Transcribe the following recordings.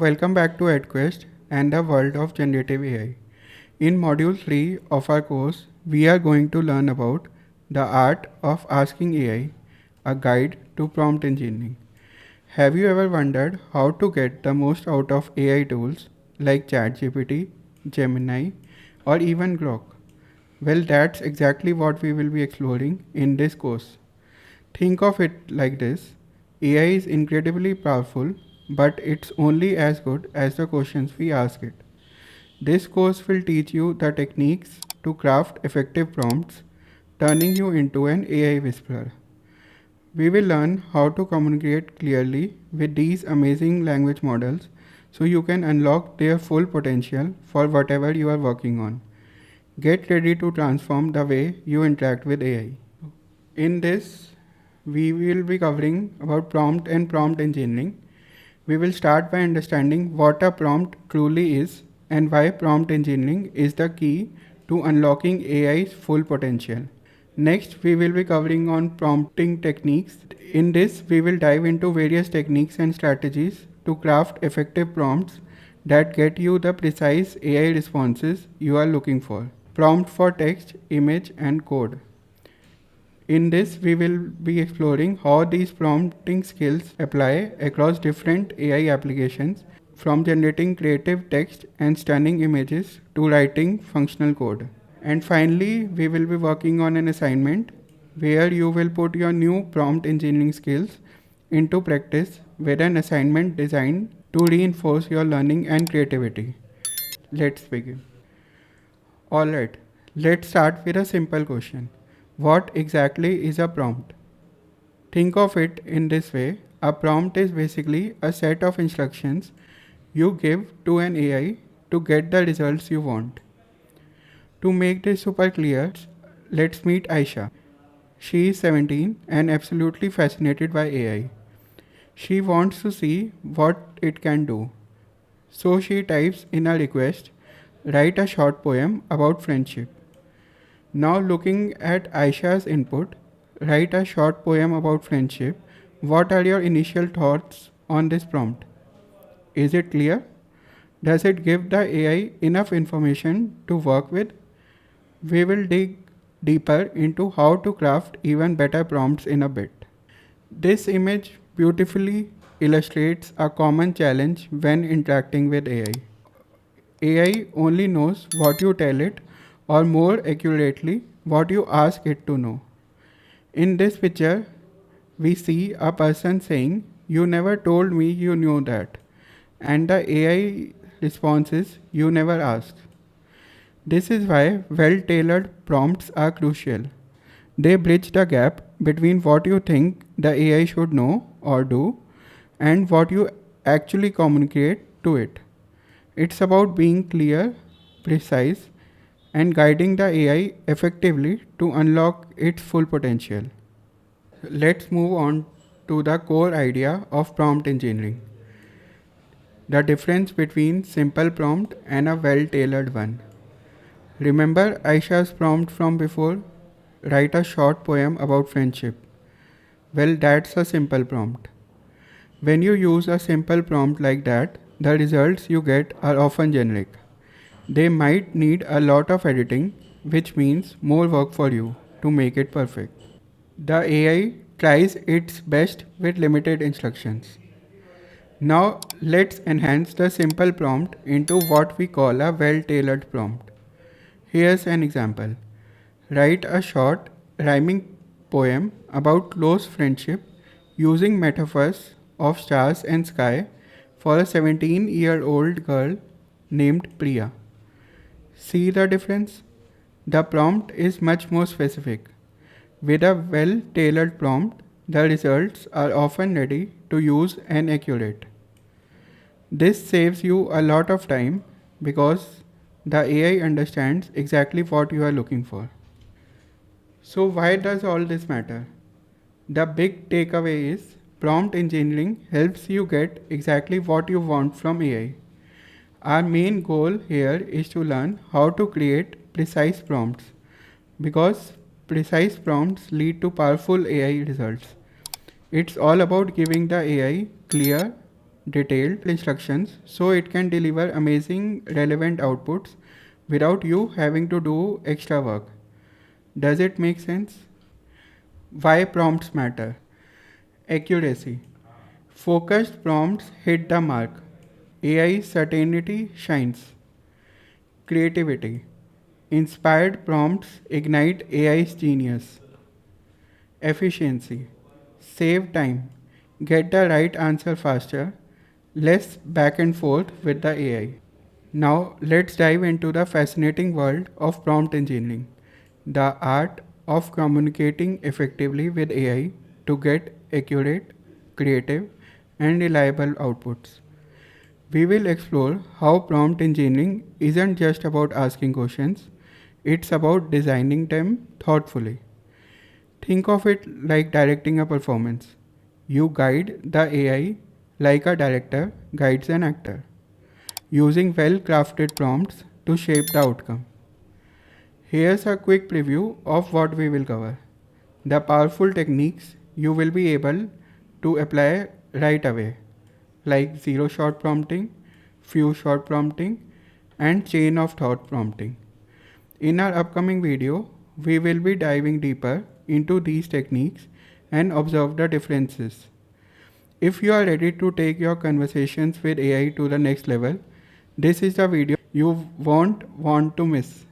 welcome back to Edquest and the world of generative AI. In module 3 of our course, we are going to learn about the art of asking AI, a guide to prompt engineering. Have you ever wondered how to get the most out of AI tools like ChatGPT, Gemini, or even Grok? Well, that's exactly what we will be exploring in this course. Think of it like this: AI is incredibly powerful, but it's only as good as the questions we ask it. This course will teach you the techniques to craft effective prompts, turning you into an AI whisperer. We will learn how to communicate clearly with these amazing language models so you can unlock their full potential for whatever you are working on. Get ready to transform the way you interact with AI. In this, we will be covering about prompt and prompt engineering. We will start by understanding what a prompt truly is and why prompt engineering is the key to unlocking AI's full potential. Next, we will be covering on prompting techniques. In this, we will dive into various techniques and strategies to craft effective prompts that get you the precise AI responses you are looking for. Prompt for text, image, and code. In this, we will be exploring how these prompting skills apply across different AI applications, from generating creative text and stunning images to writing functional code. And finally, we will be working on an assignment where you will put your new prompt engineering skills into practice with an assignment designed to reinforce your learning and creativity. Let's begin. Alright, let's start with a simple question. What exactly is a prompt? Think of it in this way: a prompt is basically a set of instructions you give to an AI to get the results you want. To make this super clear, let's meet Aisha. She is 17 and absolutely fascinated by AI. She wants to see what it can do. So she types in a request, write a short poem about friendship. Now, looking at Aisha's input, write a short poem about friendship. What are your initial thoughts on this prompt? Is it clear? Does it give the AI enough information to work with? We will dig deeper into how to craft even better prompts in a bit. This image beautifully illustrates a common challenge when interacting with AI. AI only knows what you tell it, or more accurately, what you ask it to know. In this picture, we see a person saying, "You never told me you knew that," and the AI response is, "You never asked." This is why well-tailored prompts are crucial. They bridge the gap between what you think the AI should know or do and what you actually communicate to it. It's about being clear, precise, and guiding the AI effectively to unlock its full potential. Let's move on to the core idea of prompt engineering: the difference between simple prompt and a well-tailored one. Remember Aisha's prompt from before? Write a short poem about friendship. Well, that's a simple prompt. When you use a simple prompt like that, the results you get are often generic. They might need a lot of editing, which means more work for you to make it perfect. The AI tries its best with limited instructions. Now let's enhance the simple prompt into what we call a well-tailored prompt. Here's an example. Write a short, rhyming poem about close friendship using metaphors of stars and sky for a 17-year-old girl named Priya. See the difference? The prompt is much more specific. With a well-tailored prompt, the results are often ready to use and accurate. This saves you a lot of time because the AI understands exactly what you are looking for. So why does all this matter? The big takeaway is prompt engineering helps you get exactly what you want from AI. Our main goal here is to learn how to create precise prompts, because precise prompts lead to powerful AI results. It's all about giving the AI clear, detailed instructions so it can deliver amazing relevant outputs without you having to do extra work. Does it make sense? Why prompts matter? Accuracy. Focused prompts hit the mark. AI certainty shines. Creativity. Inspired prompts ignite AI's genius. Efficiency. Save time. Get the right answer faster. Less back and forth with the AI. Now let's dive into the fascinating world of prompt engineering, the art of communicating effectively with AI to get accurate, creative, and reliable outputs. We will explore how prompt engineering isn't just about asking questions, it's about designing them thoughtfully. Think of it like directing a performance. You guide the AI like a director guides an actor, using well crafted prompts to shape the outcome. Here's a quick preview of what we will cover. The powerful techniques you will be able to apply right away, like zero shot prompting, few shot prompting, and chain of thought prompting. In our upcoming video, we will be diving deeper into these techniques and observe the differences. If you are ready to take your conversations with AI to the next level, this is the video you won't want to miss.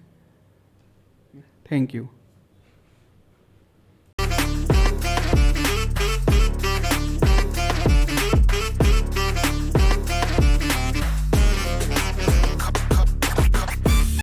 Thank you.